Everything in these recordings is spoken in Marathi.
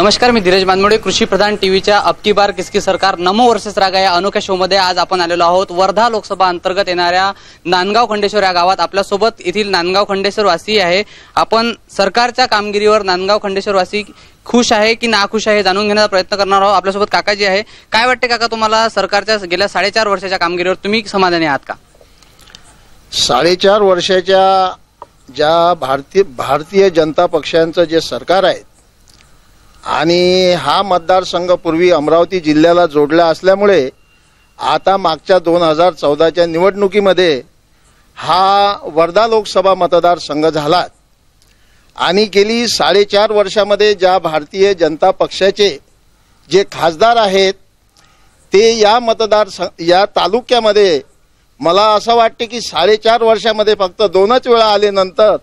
नमस्कार, मी धीरज बानमोडे. कृषी प्रधान टीव्हीच्या अब की बार किसकी सरकार नमो वर्सेस रागा या अनोख्या शो मध्ये आज आपण आलेलो आहोत. वर्धा लोकसभा अंतर्गत येणाऱ्या नांदगाव खंडेश्वर या गावात आपल्यासोबत येथील नांदगाव खंडेश्वर वासी आहे. आपण सरकारच्या कामगिरीवर नांदगाव खंडेश्वर वासी खुश आहे की नाखुश आहे जाणून घेण्याचा प्रयत्न करणार आहोत. आपल्यासोबत काकाजी आहे. काय वाटते काका तुम्हाला सरकारच्या गेल्या 4.5 वर्षाच्या कामगिरीवर तुम्ही समाधानी आहात का? 4.5 वर्षाच्या ज्या भारतीय जनता पक्षांचं जे सरकार आहे आणि हा मतदारसंघ पूर्वी अमरावती जिल्ह्याला जोडला असल्यामुळे आता मागच्या 2014च्या निवडणुकीमध्ये हा वर्धा लोकसभा मतदारसंघ झाला आणि गेली 4.5 वर्षामध्ये ज्या भारतीय जनता पक्षाचे जे खासदार आहेत ते या तालुक्यामध्ये मला असं वाटते की 4.5 वर्षामध्ये फक्त 2च वेळा आल्यानंतर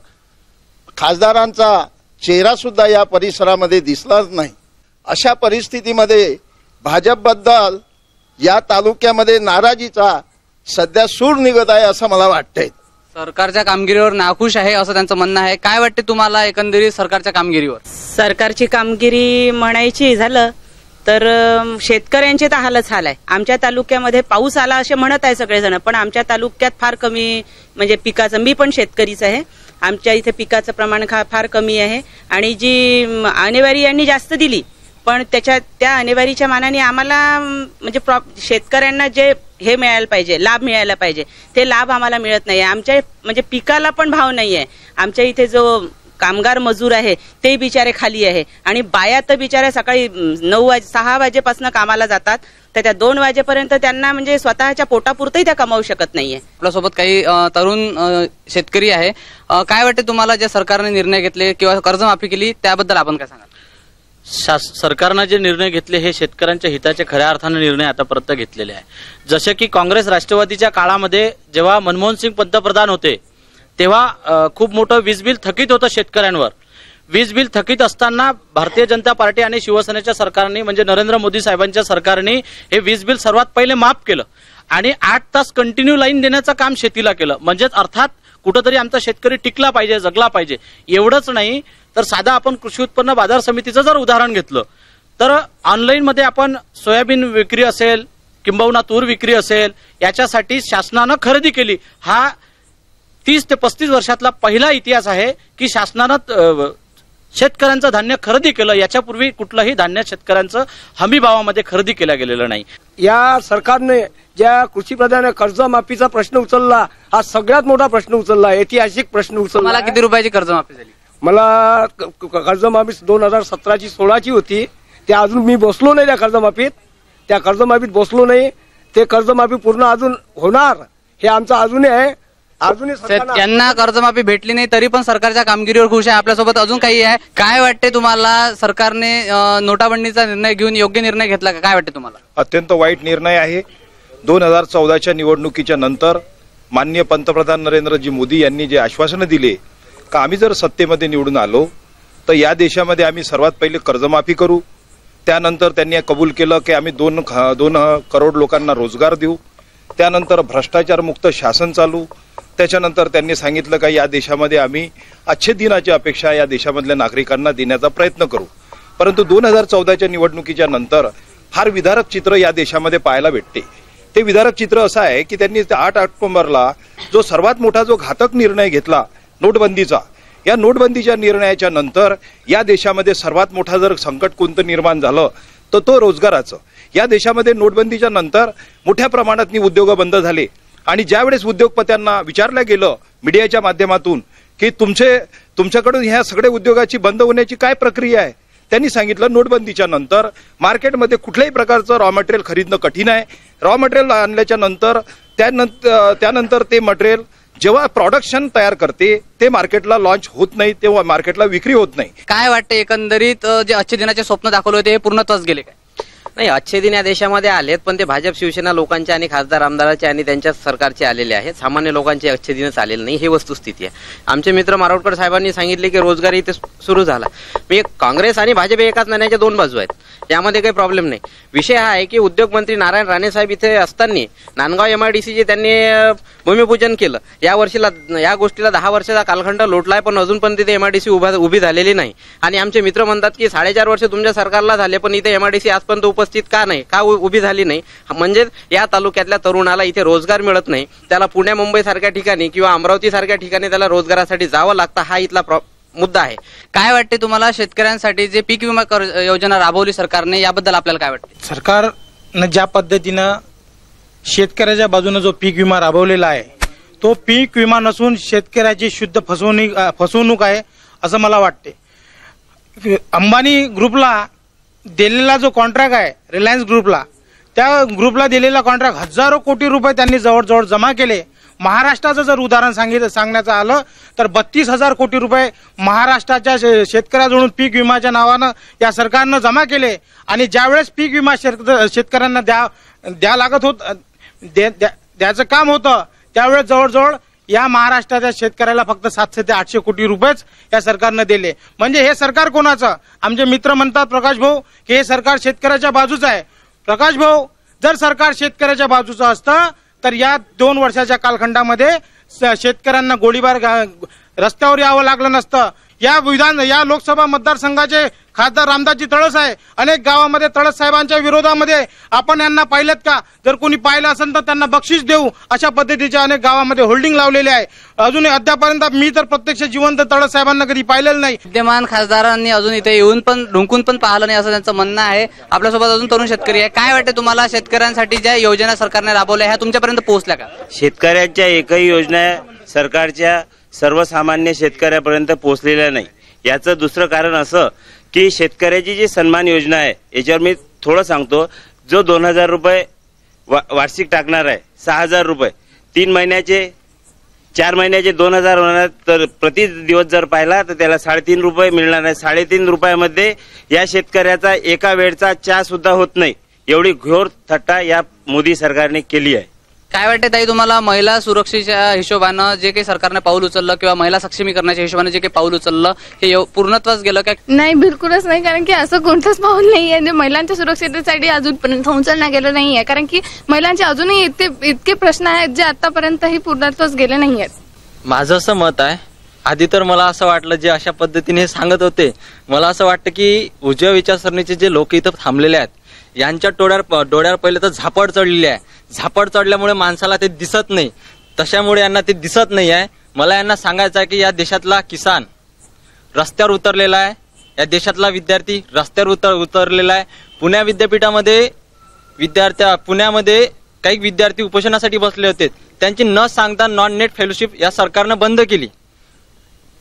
खासदारांचा चेहरा सुद्धा या परिसरामध्ये दिसलाच नाही. अशा परिस्थितीमध्ये भाजपबद्दल या तालुक्यामध्ये नाराजीचा सध्या सूर निघत आहे असं मला वाटतंय. सरकारच्या कामगिरीवर नाखुश आहे असं त्यांचं म्हणणं आहे. काय वाटते तुम्हाला एकंदरीत सरकारच्या कामगिरीवर? सरकारची कामगिरी म्हणायची झालं तर शेतकऱ्यांचे तर हालच हाल आहे. आमच्या तालुक्यामध्ये पाऊस आला असे म्हणत आहे सगळेजण, पण आमच्या तालुक्यात फार कमी म्हणजे पिकाचं, मी पण शेतकरीच आहे, आमच्या इथे पिकाचं प्रमाण फार कमी आहे आणि जी आणेवारी यांनी जास्त दिली पण त्या आणेवारीच्या मानाने आम्हाला म्हणजे शेतकऱ्यांना जे हे मिळायला पाहिजे, लाभ मिळायला पाहिजे, ते लाभ आम्हाला मिळत नाहीये. आमच्या म्हणजे पिकाला पण भाव नाहीये. आमच्या इथे जो कामगार मजूर आहे ते बिचारे खाली आहे आणि बाया तर बिचाऱ्या सकाळी 6 वाजेपासून कामाला जातात तर त्या 2 वाजेपर्यंत त्यांना म्हणजे स्वतःच्या पोटापुरतही त्या कमावू शकत नाहीये. आपल्यासोबत काही तरुण शेतकरी आहे. काय वाटते तुम्हाला जे सरकारने निर्णय घेतले किंवा कर्जमाफी केली त्याबद्दल आपण काय सांगाल? सरकारने जे निर्णय घेतले हे शेतकऱ्यांच्या हिताचे खऱ्या अर्थाने निर्णय आतापर्यंत घेतलेले आहे. जसे की काँग्रेस राष्ट्रवादीच्या काळामध्ये जेव्हा मनमोहन सिंग पंतप्रधान होते तेव्हा खूप मोठं वीज बिल थकीत होतं शेतकऱ्यांवर. वीज बिल थकीत असताना भारतीय जनता पार्टी आणि शिवसेनेच्या सरकारने म्हणजे नरेंद्र मोदी साहेबांच्या सरकारने हे वीज बिल सर्वात पहिले माफ केलं आणि 8 तास कंटिन्यू लाईन देण्याचं काम शेतीला केलं. म्हणजेच अर्थात कुठंतरी आमचा शेतकरी टिकला पाहिजे, जगला पाहिजे. एवढंच नाही तर साधा आपण कृषी उत्पन्न बाजार समितीचं जर उदाहरण घेतलं तर ऑनलाईन मध्ये आपण सोयाबीन विक्री असेल किंबहुना तूर विक्री असेल याच्यासाठी शासनानं खरेदी केली. हा 30 ते 35 वर्षातला पहिला इतिहास आहे की शासनानं शेतकऱ्यांचं धान्य खरेदी केलं. याच्यापूर्वी कुठलंही धान्य शेतकऱ्यांचं हमी भावामध्ये खरेदी केलं गेलेलं नाही. या सरकारने ज्या कृषी प्रधान कर्जमाफीचा प्रश्न उचलला हा सगळ्यात मोठा प्रश्न उचलला, ऐतिहासिक प्रश्न उचलला. मला किती रुपयाची कर्जमाफी झाली? मला कर्जमाफी 2017ची 16ची होती. त्या अजून मी बसलो नाही त्या कर्जमाफीत बसलो नाही. ते कर्जमाफी पूर्ण अजून होणार हे आमचं अजूनही आहे. त्यांना कर्जमाफी भेटली नाही तरी पण सरकारच्या कामगिरीवर खुश आहे. आपल्यासोबत अजून काही आहे. काय वाटते तुम्हाला सरकारने नोटाबंदीचा निर्णय घेऊन योग्य निर्णय घेतला का? काय वाटते तुम्हाला? अत्यंत वाईट निर्णय आहे. 2014च्या निवडणुकीच्या नंतर माननीय पंतप्रधान नरेंद्रजी मोदी यांनी जे आश्वासनं दिले का आम्ही जर सत्तेमध्ये निवडून आलो तर या देशामध्ये आम्ही सर्वात पहिले कर्जमाफी करू. त्यानंतर त्यांनी कबूल केलं की आम्ही 2 करोड लोकांना रोजगार देऊ. त्यानंतर भ्रष्टाचार मुक्त शासन चालू. त्याच्यानंतर त्यांनी सांगितलं का या देशामध्ये आम्ही अच्छे दिनाची अपेक्षा या देशामधल्या नागरिकांना देण्याचा प्रयत्न करू. परंतु 2014च्या निवडणुकीच्या नंतर फार विदारक चित्र या देशामध्ये पाहायला भेटते. ते विदारक चित्र असं आहे की त्यांनी 8 ऑक्टोबरला जो सर्वात मोठा जो घातक निर्णय घेतला नोटबंदीचा, या नोटबंदीच्या निर्णयाच्या नंतर या देशामध्ये सर्वात मोठा जर संकट कोणतं निर्माण झालं तर तो रोजगाराचं. या देशामध्ये नोटबंदीच्या नंतर मोठ्या प्रमाणात उद्योग बंद झाले आणि ज्यावेळेस उद्योगपत्यांना विचारलं गेलं मीडियाच्या माध्यमातून की तुमच्याकडून ह्या सगळ्या उद्योगाची बंद होण्याची काय प्रक्रिया आहे, त्यांनी सांगितलं नोटबंदीच्या नंतर मार्केटमध्ये कुठल्याही प्रकारचं रॉ मटेरियल खरीदणं कठीण आहे. रॉ मटेरियल आणल्याच्या नंतर त्यानंतर ते मटेरियल जेव्हा प्रोडक्शन तयार करते ते मार्केटला लॉन्च होत नाही, तेव्हा मार्केटला विक्री होत नाही. काय वाटते एकंदरीत जे अच्छे दिनाचे स्वप्न दाखवले होते हे पूर्णत्वास गेले काय? नाही, अच्छे दिन या देशामध्ये आलेत, पण ते भाजप शिवसेना लोकांचे आणि खासदार आमदाराचे आणि त्यांच्या सरकारचे आलेले आहेत. सामान्य लोकांचे अच्छे दिनच आलेले नाही, ही वस्तुस्थिती आहे. आमचे मित्र मारोडकर साहेबांनी सांगितले की रोजगार इथे सुरू झाला. मी काँग्रेस आणि भाजप एकाच नाण्याच्या दोन बाजू आहेत, यामध्ये काही प्रॉब्लेम नाही. विषय हा आहे की उद्योगमंत्री नारायण राणे साहेब इथे असताना नांदगाव MIDC त्यांनी भूमिपूजन केलं. या गोष्टीला 10 वर्षाचा कालखंड लोटलाय, पण अजून पण तिथे MIDC उभी झालेली नाही. आणि आमचे मित्र म्हणतात की 4.5 वर्ष तुमच्या सरकारला झाले, पण इथे MIDC आजपर्यंत उपस्थित का नाही, का उभी झाली नाही. म्हणजे या तालुक्यातल्या तरुणाला इथे रोजगार मिळत नाही, त्याला पुणे मुंबई सारख्या ठिकाणी किंवा अमरावती सारख्या ठिकाणी त्याला रोजगारासाठी जावं लागतं. हा इथला मुद्दा आहे. काय वाटते तुम्हाला शेतकऱ्यांसाठी जे पीक विमा योजना राबवली सरकारने, याबद्दल आपल्याला काय वाटते? सरकारनं ज्या पद्धतीनं शेतकऱ्याच्या बाजूने जो पीक विमा राबवलेला आहे, तो पीक विमा नसून शेतकऱ्याची शुद्ध फसवणूक आहे असं मला वाटते. अंबानी ग्रुपला दिलेला जो कॉन्ट्रॅक्ट आहे, रिलायन्स ग्रुपला, त्या ग्रुपला दिलेला कॉन्ट्रॅक्ट हजारो कोटी रुपये त्यांनी जवळजवळ जमा केले. महाराष्ट्राचं जर उदाहरण सांगण्याचं आलं तर 32,000 कोटी रुपये महाराष्ट्राच्या शेतकऱ्याजवळून पीक विम्याच्या नावानं या सरकारनं जमा केले. आणि ज्यावेळेस पीक विमा शेतकऱ्यांना द्यायचं काम होतं, त्यावेळेस जवळजवळ या महाराष्ट्राच्या शेतकऱ्याला फक्त 700 ते 800 कोटी रुपयेच या सरकारनं दिले. म्हणजे हे सरकार कोणाचं? आमचे मित्र म्हणतात प्रकाश भाऊ की हे सरकार शेतकऱ्याच्या बाजूचं आहे. प्रकाश भाऊ, जर सरकार शेतकऱ्याच्या बाजूचं असतं तर या 2 वर्षाच्या कालखंडामध्ये शेतकऱ्यांना गोळीबार रस्त्यावर यावं लागलं नसतं. या लोकसभा मतदारसंघाचे खासदार रामदासजी तळस आहे. अनेक गावामध्ये तळस साहेबांच्या विरोधामध्ये आपण यांना पाहिलेत का? जर कोणी पाहिलं असेल तर त्यांना बक्षीस देऊ अशा पद्धतीच्या अनेक गावामध्ये होल्डिंग लावलेले आहे. अजूनही अद्यापर्यंत मी तर प्रत्यक्ष जिवंत तळस साहेबांना कधी पाहिलेलं नाही. विद्यमान खासदारांनी अजून इथे येऊन पण ढुंकून पण पाहिलं नाही असं त्यांचं म्हणणं आहे. आपल्यासोबत अजून तरुण शेतकरी आहे. काय वाटते तुम्हाला, शेतकऱ्यांसाठी ज्या योजना सरकारने राबवल्या ह्या तुमच्यापर्यंत पोहोचल्या का? शेतकऱ्यांच्या एकही योजना सरकारच्या सर्वसामान्य शेतकऱ्यापर्यंत पोहोचलेल्या नाही. याचं दुसरं कारण असं की शेतकऱ्याची जी सन्मान योजना आहे, याच्यावर मी थोडं सांगतो. जो 2,000 रुपये वार्षिक टाकणार आहे, 6,000 रुपये 3 महिन्याचे 4 महिन्याचे 2,000 होणार, तर प्रति दिवस जर पाहिला तर त्याला 3.5 रुपये मिळणार आहे. 3.5 रुपयामध्ये या शेतकऱ्याचा एका वेळचा चहा सुद्धा होत नाही. एवढी घोर थट्टा या मोदी सरकारने केली आहे. काय वाटते ताई तुम्हाला, महिला सुरक्षेच्या हिशोबानं जे काही सरकारने पाऊल उचललं किंवा महिला सक्षमीकरणाच्या हिशोबाने जे काही पाऊल उचललं हे पूर्णत्वास गेलं का? नाही, बिलकुलच नाही. कारण की असं कोणतंच पाऊल नाही आहे जे महिलांच्या सुरक्षिततेसाठी अजूनपर्यंत उचलण्यात गेलं नाही आहे. कारण की महिलांचे अजूनही इतके प्रश्न आहेत जे आतापर्यंतही पूर्णत्वास गेले नाही आहेत. माझं असं मत आहे, आधी तर मला असं वाटलं जे अशा पद्धतीने सांगत होते, मला असं वाटतं की उजव्या विचारसरणीचे जे लोक इथं थांबलेले आहेत यांच्या डोळ्यावर पहिले तर झापड चढलेली आहे. झापड चढल्यामुळे माणसाला ते दिसत नाही, तशामुळे यांना ते दिसत नाही आहे. मला यांना सांगायचं आहे की या देशातला किसान रस्त्यावर उतरलेला आहे, या देशातला विद्यार्थी रस्त्यावर उतरलेला आहे. पुण्यामध्ये काही विद्यार्थी उपोषणासाठी बसले होते, त्यांची न सांगता नॉन नेट फेलोशिप या सरकारनं बंद केली.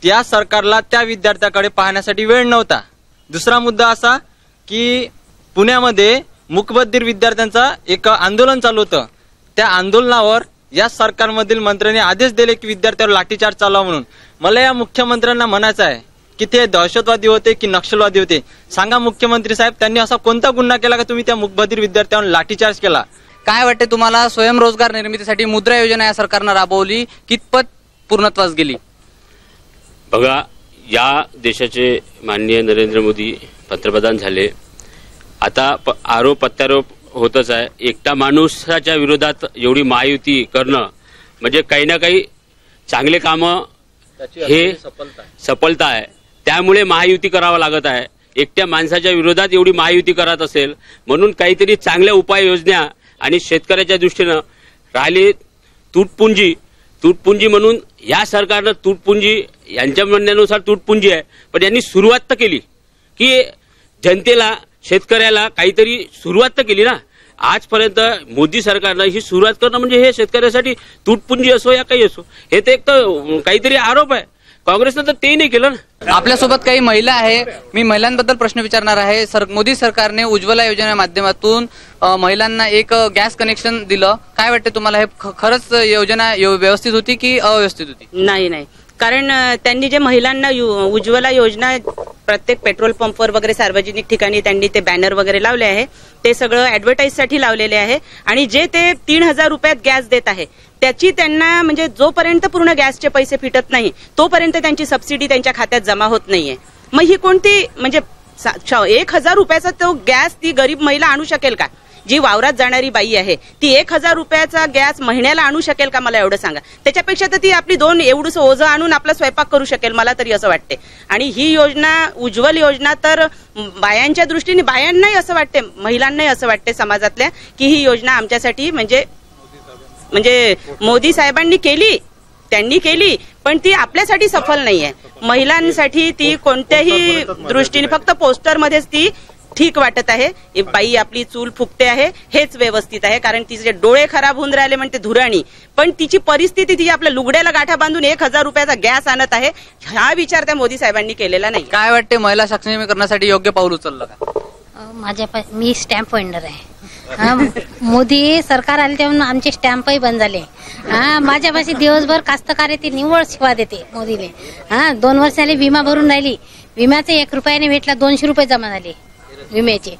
त्या सरकारला त्या विद्यार्थ्याकडे पाहण्यासाठी वेळ नव्हता. दुसरा मुद्दा असा की पुण्यामध्ये मूकबधीर विद्यार्थ्यांचा एक आंदोलन चालू होतं. त्या आंदोलनावर या सरकारमधील मंत्र्यांनी आदेश दिले की विद्यार्थ्यांवर लाठीचार्ज चालवा म्हणून. मला या मुख्यमंत्र्यांना म्हणायचं आहे की ते दहशतवादी होते की नक्षलवादी होते? सांगा मुख्यमंत्री साहेब, त्यांनी असा कोणता गुन्हा केला का तुम्ही त्या मूकबधीर विद्यार्थ्यांवर लाठीचार्ज केला? काय वाटते तुम्हाला, स्वयंरोजगार निर्मितीसाठी मुद्रा योजना या सरकारनं राबवली, कितपत पूर्णत्वास गेली? बघा, या देशाचे माननीय नरेंद्र मोदी पंतप्रधान झाले. आता आरोप प्रत्यारोप होतच आहे. एकटा माणसाच्या विरोधात एवढी महायुती करणं म्हणजे काही ना काही चांगले कामं हे सफलता आहे. त्यामुळे महायुती करावं लागत आहे. एकट्या माणसाच्या विरोधात एवढी महायुती करत असेल म्हणून काहीतरी चांगल्या उपाययोजना आणि शेतकऱ्याच्या दृष्टीनं राहिली तुटपुंजी म्हणून या सरकारनं तुटपुंजी, यांच्या म्हणण्यानुसार तुटपुंजी आहे, पण यांनी सुरुवात तर केली की जनतेला, शेतकऱ्याला काहीतरी सुरुवात तर केली ना. आजपर्यंत मोदी सरकारनं ही सुरुवात करणं म्हणजे हे शेतकऱ्यासाठी तुटपुंजी असो या काही असो, हे तर एक तर काहीतरी आरोप आहे. काँग्रेसनं तर ते नाही केलं ना. आपल्यासोबत काही महिला आहे, मी महिलांबद्दल प्रश्न विचारणार आहे. मोदी सरकारने उज्ज्वला योजनेच्या माध्यमातून महिलांना एक गॅस कनेक्शन दिलं. काय वाटते तुम्हाला, हे खरंच योजना व्यवस्थित होती की अव्यवस्थित होती? नाही, कारण त्यांनी जे महिलांना उज्ज्वला योजना प्रत्येक पेट्रोल पंपवर वगैरे सार्वजनिक ठिकाणी त्यांनी ते बॅनर वगैरे लावले आहे. ते सगळं ऍडव्हर्टाईजसाठी लावलेले आहे आणि जे ते 3,000 रुपयात गॅस देत आहे त्याची त्यांना म्हणजे जोपर्यंत पूर्ण गॅसचे पैसे फिटत नाही तोपर्यंत त्यांची सबसिडी त्यांच्या खात्यात जमा होत नाहीये. मग ही कोणती म्हणजे 1,000 रुपयाचा तो गॅस ती गरीब महिला आणू शकेल का? जी वावरात जाणारी बाई आहे ती 1,000 रुपयाचा गॅस महिन्याला आणू शकेल का? मला एवढं सांगा. त्याच्यापेक्षा तर ती आपली 2 एवढंसं ओझं आणून आपला स्वयंपाक करू शकेल, मला तरी असं वाटते. आणि ही योजना उज्ज्वल योजना तर बायांच्या दृष्टीने बायांनाही असं वाटते, महिलांनाही असं वाटते समाजातल्या की ही योजना आमच्यासाठी म्हणजे मोदी साहेबांनी केली, त्यांनी केली, पण ती आपल्यासाठी सफल नाहीये. महिलांसाठी ती कोणत्याही दृष्टीने फक्त पोस्टरमध्येच ती ठीक वाटत आहे. बाई आपली चूल फुकते आहे हेच व्यवस्थित आहे, कारण तिचे डोळे खराब होऊन राहिले म्हणते धुराणी, पण तिची परिस्थिती ती आपल्या लुगड्याला गाठा बांधून 1,000 रुपयाचा गॅस आणत आहे. हा विचार त्या मोदी साहेबांनी केलेला नाही. काय वाटते, महिला सक्षमीकरणासाठी योग्य पाऊल उचललं का? मी स्टॅम्प वेंडर आहे. मोदी सरकार आले तेव्हा आमचे स्टॅम्पही बंद झाले. माझ्यापाशी दिवसभर कास्तकार येते, निव्वळ सेवा देते मोदीने. 2 वर्ष झाले विमा भरून राहिली, विम्याचे 1 रुपयाने भेटला, 200 रुपये जमा झाले विम्याचे.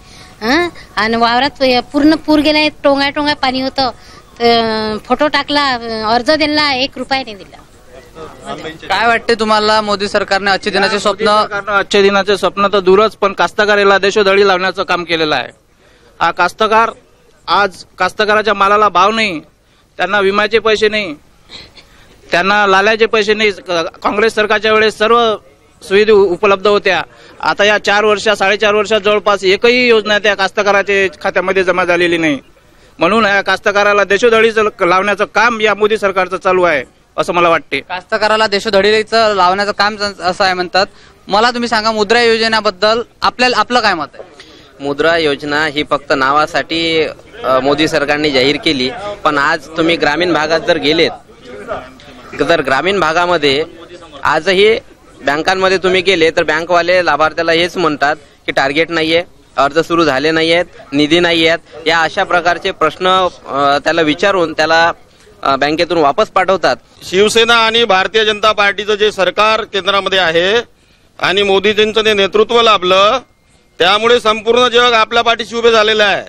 आणि वावरात पूर्ण पूर गेलाय, टोंगा पाणी होतं, फोटो टाकला, अर्ज दिला, 1 रुपयाने दिला. काय वाटते तुम्हाला, मोदी सरकारने आजच्या दिनाचे स्वप्न आजच्या दिनाचे स्वप्न तर दूरच, पण कास्तकाराला देशोधडी लावण्याचं काम केलेलं आहे. हा कास्तकार आज कास्तकाराच्या मालाला भाव नाही, त्यांना विम्याचे पैसे नाही, त्यांना लाल्याचे पैसे नाही. काँग्रेस सरकारच्या वेळेस सर्व सुविधा उपलब्ध होत्या. आता या 4-4.5 वर्षात जवळपास एकही योजना त्या कास्तकाराच्या खात्यामध्ये जमा झालेली नाही. म्हणून या कास्तकाराला देशोधडीचं लावण्याचं काम या मोदी सरकारचं चालू आहे असं मला वाटते. कास्तकाराला देशोधडीचं लावण्याचं काम असं आहे म्हणतात. मला तुम्ही सांगा, मुद्रा योजनेबद्दल आपलं काय मत आहे? मुद्रा योजना ही फक्त नावासाठी मोदी सरकारने जाहीर केली, पण आज तुम्ही ग्रामीण भागात जर गेलेत तर ग्रामीण भागामध्ये आजही बँकांमध्ये तुम्ही गेले तर बँकवाले लाभार्थ्याला हेच म्हणतात की टार्गेट नाहीये, अर्ज सुरू झाले नाहीयेत, निधी नाहीयेत. या अशा प्रकारचे प्रश्न त्याला विचारून त्याला बँकेतून वापस पाठवतात. शिवसेना आणि भारतीय जनता पार्टीचं जे सरकार केंद्रामध्ये आहे आणि मोदीजींचं जे नेतृत्व लाभलं त्यामुळे संपूर्ण जग आपल्या पाठीशी उभे झालेलं आहे.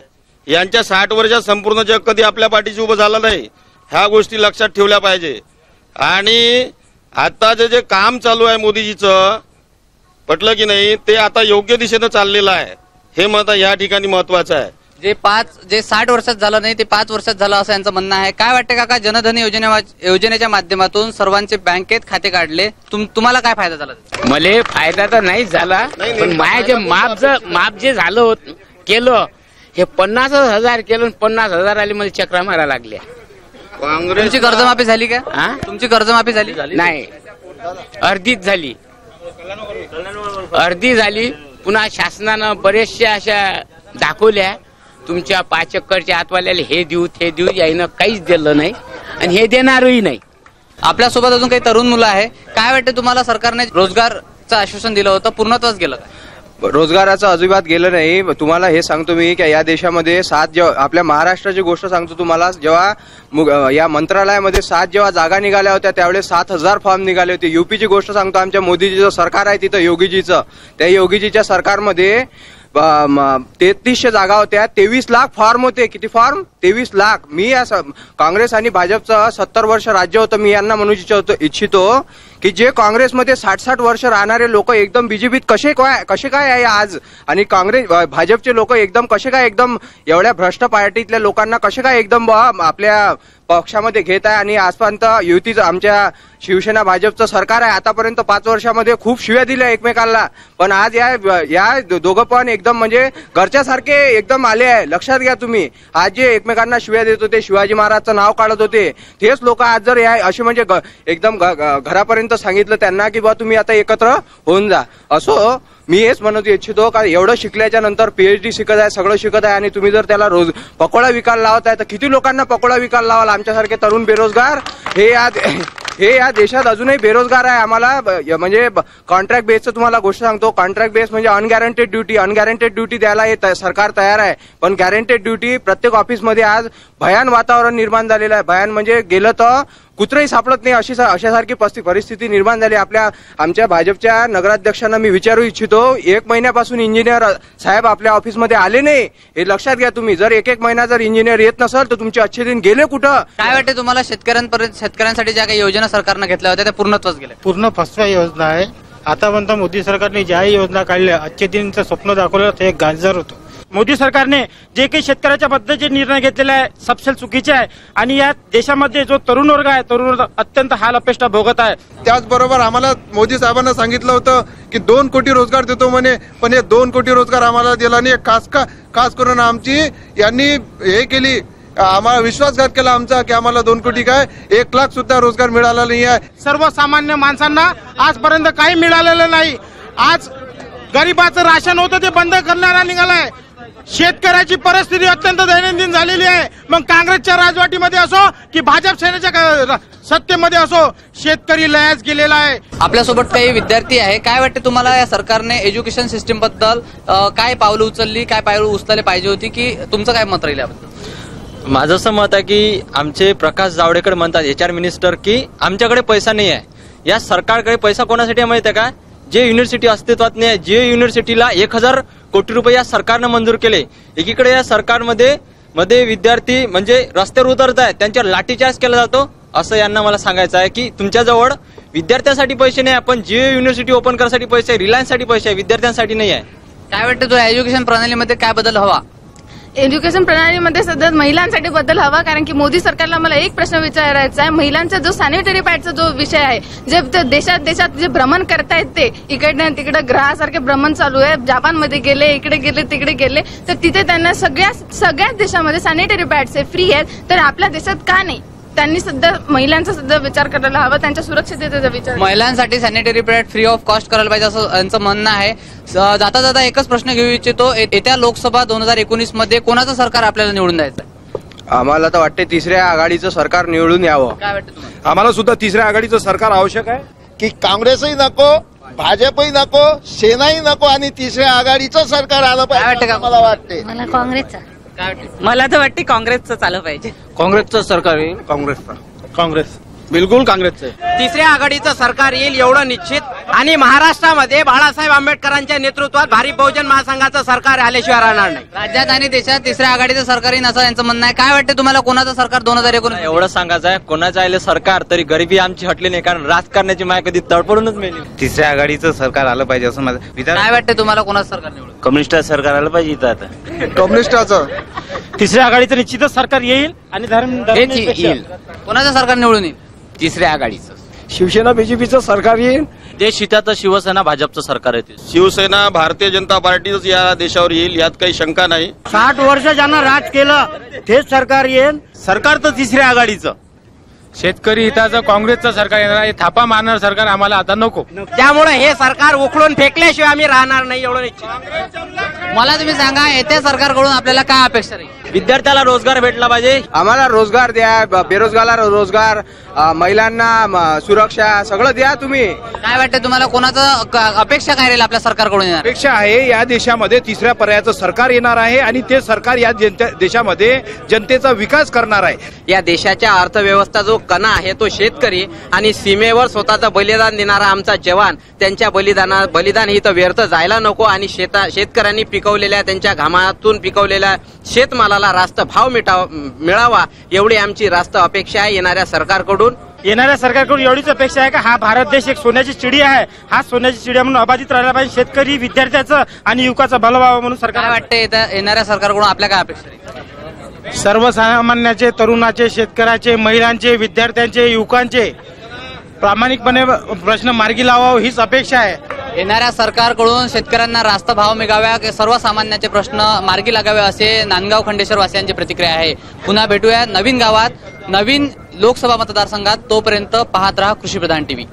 यांच्या 60 वर्षात संपूर्ण जग कधी आपल्या पाठीशी उभं झालं नाही. ह्या गोष्टी लक्षात ठेवल्या पाहिजे. आणि आताचं जे काम चालू आहे मोदीजीचं, पटलं की नाही, ते आता योग्य दिशेनं चाललेलं आहे. हे मत या ठिकाणी महत्वाचं आहे. जे 60 वर्षात झालं नाही ते 5 वर्षात झालं असं यांचं म्हणणं आहे. काय वाटतं काका, जनधन योजनेच्या माध्यमातून सर्वांचे बँकेत खाते काढले, तुम्हाला काय फायदा झाला? मला फायदा तर नाही झाला, पण माझे माप जे झालं केलं हे 50,000 केलं, 50,000 आले मला चक्रा मारा लागल्या. तुमची कर्जमाफी झाली का? तुमची कर्जमाफी झाली? नाही, अर्धीच झाली. अर्धी झाली. पुन्हा शासनानं बरेचशा अशा दाखवल्या, तुमच्या 5 एकरच्या आतवाल्याला हे देऊ ते देऊ, यायनं काहीच दिलं नाही आणि हे देणारही नाही. आपल्यासोबत अजून काही तरुण मुलं आहे. काय वाटतं तुम्हाला, सरकारने रोजगारचं आश्वासन दिलं होतं, पूर्णत्वाच गेलं का? रोजगाराचं अजिबात गेलं नाही. तुम्हाला हे सांगतो मी की या देशामध्ये आपल्या महाराष्ट्राची गोष्ट सांगतो तुम्हाला, जेव्हा या मंत्रालयामध्ये 7 जेव्हा जागा निघाल्या होत्या त्यावेळेस 7,000 फॉर्म निघाले होते. युपीची गोष्ट सांगतो, आमच्या मोदीजीचं सरकार आहे तिथं योगीजीचं, त्या योगीजीच्या सरकारमध्ये 3300 जागा होत्या, 23 लाख फॉर्म होते. किती फॉर्म? 23 लाख. मी काँग्रेस आणि भाजपचं 70 वर्ष राज्य होतं. मी यांना म्हणू इच्छितो की जे काँग्रेसमध्ये 60-60 वर्ष राहणारे लोक एकदम बीजेपीत कसे काय आहे आज, आणि भाजपचे लोक एकदम कसे काय एकदम एवढ्या भ्रष्ट पार्टीतल्या लोकांना कसे काय एकदम आपल्या पक्षामध्ये घेत आहे. आणि आजपर्यंत युतीचं आमच्या शिवसेना भाजपचं सरकार आहे, आतापर्यंत 5 वर्षामध्ये खूप शिव्या दिल्या एकमेकांना, पण आज या दोघं पण एकदम म्हणजे घरच्यासारखे एकदम आले आहे. लक्षात घ्या तुम्ही, आज जे एकमेकांना शिव्या देत होते, शिवाजी महाराजचं नाव काढत होते, तेच लोक आज जर असे म्हणजे एकदम घरापर्यंत सांगितलं त्यांना की बा तुम्ही आता एकत्र होऊन जा. असो मी हेच म्हणत इच्छितो का एवढं शिकल्याच्या नंतर PhD शिकत आहे, सगळं शिकत आहे, आणि तुम्ही जर त्याला रोज पकोडा विकायला लावत आहे तर किती लोकांना पकोडा विकायला लावाल? आमच्यासारखे तरुण बेरोजगार हे या देशात अजूनही बेरोजगार आहे. आम्हाला म्हणजे कॉन्ट्रॅक्ट बेसचं तुम्हाला गोष्ट सांगतो, कॉन्ट्रॅक्ट बेस म्हणजे अनगॅरंटेड ड्युटी द्यायला हे सरकार तयार आहे, पण गॅरंटेड ड्युटी प्रत्येक ऑफिसमध्ये आज भयान वातावरण निर्माण झालेलं आहे. भयान म्हणजे गेलं तर कुत्रही सापडत नाही अशासारखी परिस्थिती निर्माण झाली. आमच्या भाजपच्या नगराध्यक्षांना मी विचारू इच्छितो, 1 महिन्यापासून इंजिनियर साहेब आपल्या ऑफिसमध्ये आले नाही, हे लक्षात घ्या तुम्ही. जर 1 महिना जर इंजिनियर येत नसेल तर तुमचे अच्छे दिन गेले कुठं? काय वाटते तुम्हाला शेतकऱ्यांसाठी ज्या काही योजना सरकारनं घेतल्या होत्या त्या पूर्णत्वास गेल्या? पूर्ण फसवा योजना आहे. आतापर्यंत मोदी सरकारने ज्याही योजना काढल्या, अच्छे दिनचं स्वप्न दाखवलं ते एक गाजर होतं. मोदी सरकारने जे काही शेतकऱ्याच्या बद्दलचे निर्णय घेतलेले आहे सपशेल चुकीचे आहे आणि या देशामध्ये जो तरुण वर्ग आहे, तरुण वर्ग अत्यंत हाल अपेष्टा भोगत आहे. त्याचबरोबर आम्हाला मोदी साहेबांना सांगितलं होतं की 2 कोटी रोजगार देतो म्हणे, पण हे 2 कोटी रोजगार आम्हाला दिला नाही. खास करून आमची यांनी हे केली, आम्हाला विश्वासघात केला आमचा की आम्हाला 2 कोटी काय 1 लाख सुद्धा रोजगार मिळाला नाही आहे. सर्वसामान्य माणसांना आजपर्यंत काही मिळालेलं नाही. आज गरिबाचं राशन होतं ते बंद करणारा निघालाय. शेतकऱ्याची परिस्थिती अत्यंत दैनंदिन झालेली आहे. मग काँग्रेसच्या राजवटीमध्ये असो की भाजप सेनेच्या सत्तेमध्ये असो, शेतकरी लयास गेलेला आहे. आपल्यासोबत काही विद्यार्थी आहे. काय वाटते तुम्हाला या सरकारने एज्युकेशन सिस्टीम बद्दल काय पावलं उचलली, काय पावलं उचलले पाहिजे होती, की तुमचं काय मत राहील याबद्दल? माझं असं मत आहे की आमचे प्रकाश जावडेकर म्हणतात HR मिनिस्टर की आमच्याकडे पैसा नाही आहे. या सरकारकडे पैसा कोणासाठी आहे माहिती आहे का? जे युनिव्हर्सिटी अस्तित्वात नाही आहे, जे युनिव्हर्सिटीला 1000 कोटी रुपये या सरकारनं मंजूर केले. एकीकडे या सरकारमध्ये विद्यार्थी म्हणजे रस्त्यावर उतरत आहेत, त्यांच्यावर लाठीचार्ज केला जातो. असं यांना मला सांगायचं आहे की तुमच्याजवळ विद्यार्थ्यांसाठी पैसे नाही, पण जे युनिव्हर्सिटी ओपन करण्यासाठी पैसे आहे, रिलायन्ससाठी पैसे आहे, विद्यार्थ्यांसाठी नाही आहे. काय वाटतं तुला एज्युकेशन प्रणालीमध्ये काय बदल हवा? एज्युकेशन प्रणालीमध्ये सध्या महिलांसाठी बदल हवा, कारण की मोदी सरकारला मला एक प्रश्न विचारायचा आहे. महिलांचा जो सॅनिटरी पॅडचा जो विषय आहे, जे देशात जे भ्रमण करतायत ते इकडे तिकडे ग्रहासारखे भ्रमण चालू आहे. जपानमध्ये गेले, इकडे गेले, तिकडे गेले, तर तिथे त्यांना सगळ्याच देशामध्ये सॅनिटरी पॅड्स फ्री आहेत, तर आपल्या देशात का नाही? त्यांनी सध्या महिलांचा सुद्धा विचार करायला हवा, त्यांच्या सुरक्षिततेचा विचार. महिलांसाठी sanitary pad free of cost करायला पाहिजे असं यांचं म्हणणं आहे. जाता जाता एकच प्रश्न घेऊ इच्छितो, येत्या लोकसभा 2019 मध्ये कोणाचं सरकार आपल्याला निवडून द्यायचं? आम्हाला तर वाटते 3ऱ्या आघाडीचं सरकार निवडून यावं. काय वाटतं तुम्हाला? आम्हाला सुद्धा 3ऱ्या आघाडीचं सरकार आवश्यक आहे. की काँग्रेसही नको, भाजपही नको, सेनाही नको आणि 3ऱ्या आघाडीचं सरकार आलं पाहिजे का? मला वाटते मला काँग्रेसचा. मला तर वाटते काँग्रेसचं आलं पाहिजे. काँग्रेसचं सरकार येईल. काँग्रेस बिलकुल काँग्रेसचं. 3ऱ्या आघाडीचं सरकार येईल एवढं निश्चित. आणि महाराष्ट्रामध्ये बाळासाहेब आंबेडकरांच्या नेतृत्वात भारिप बहुजन महासंघाचं सरकार आल्याशिवाय राहणार नाही. राज्यात आणि देशात 3ऱ्या आघाडीचं सरकार येईल असं यांचं म्हणणं आहे. काय वाटतं तुम्हाला कोणाचं सरकार 2019? एवढं सांगायचं आहे, कोणाचं आलं सरकार तरी गरिबी आमची हटली नाही, कारण राजकारणाची माय कधी तडपडूनच मिळली. 3ऱ्या आघाडीचं सरकार आलं पाहिजे असं माझं विचार. काय वाटतं तुम्हाला कोणाचं सरकार निवडून? कम्युनिस्ट सरकार आलं पाहिजे इथं आता. कम्युनिस्टाचं 3ऱ्या आघाडीचं निश्चितच सरकार येईल आणि येईल. कोणाचं सरकार निवडून येईल? 3ऱ्या आघाडीचं. शिवसेना बीजेपीचं सरकार येईल. देश हिताचं शिवसेना भाजपचं सरकार येते. शिवसेना भारतीय जनता पार्टीच या देशावर येईल, यात काही शंका नाही. 60 वर्ष ज्यांना राज केलं तेच सरकार येईल. सरकार तर 3ऱ्या आघाडीचं. शेतकरी हिताचं काँग्रेसचं सरकार येणार आहे. थापा मारणार सरकार आम्हाला आता नको. त्यामुळे हे सरकार उखडून फेकल्याशिवाय आम्ही राहणार नाही एवढं निश्चित. मला तुम्ही सांगा, येत्या सरकारकडून आपल्याला काय अपेक्षा राहील? विद्यार्थ्याला रोजगार भेटला पाहिजे. आम्हाला रोजगार द्या, बेरोजगाराला रोजगार, महिलांना सुरक्षा, सगळं द्या तुम्ही. काय वाटतं तुम्हाला कोणाचं अपेक्षा काय राहील आपल्या सरकारकडून येणार? अपेक्षा आहे या देशामध्ये 3ऱ्या पर्यायाचं सरकार येणार आहे आणि ते सरकार या देशामध्ये जनतेचा विकास करणार आहे. या देशाच्या अर्थव्यवस्था जो कणा आहे तो शेतकरी आणि सीमेवर स्वतःचं बलिदान देणारा आमचा जवान, त्यांच्या बलिदान ही तर व्यर्थ जायला नको. आणि शेतकऱ्यांनी पिकवलेल्या, त्यांच्या घामातून पिकवलेल्या शेतमालाला रास्त भाव मिळावा एवढी आमची रास्त अपेक्षा आहे येणाऱ्या सरकारकडून. येणाऱ्या सरकारकडून एवढीच अपेक्षा आहे का हा भारत देश एक सोन्याची चिडी आहे, हा सोन्याची चिडी म्हणून अबाधित राहिला पाहिजे. शेतकरी, विद्यार्थ्याचं आणि युवकाचं भलं व्हावं म्हणून सरकार. काय वाटतं येणाऱ्या सरकारकडून आपल्या काय अपेक्षा राहील? सर्वसामान्याचे, तरुणाचे, शेतकऱ्याचे, महिलांचे, विद्यार्थ्यांचे, युवकांचे प्रामाणिकपणे प्रश्न मार्गी लावावं हीच अपेक्षा आहे. येणाऱ्या सरकारकडून शेतकऱ्यांना रास्त भाव मिळाव्या, सर्वसामान्यांचे प्रश्न मार्गी लागावे असे नांदगाव खंडेश्वर वासियांची प्रतिक्रिया आहे. पुन्हा भेटूया नवीन गावात, नवीन लोकसभा मतदारसंघात. तोपर्यंत पाहत रहा कृषीप्रधान TV.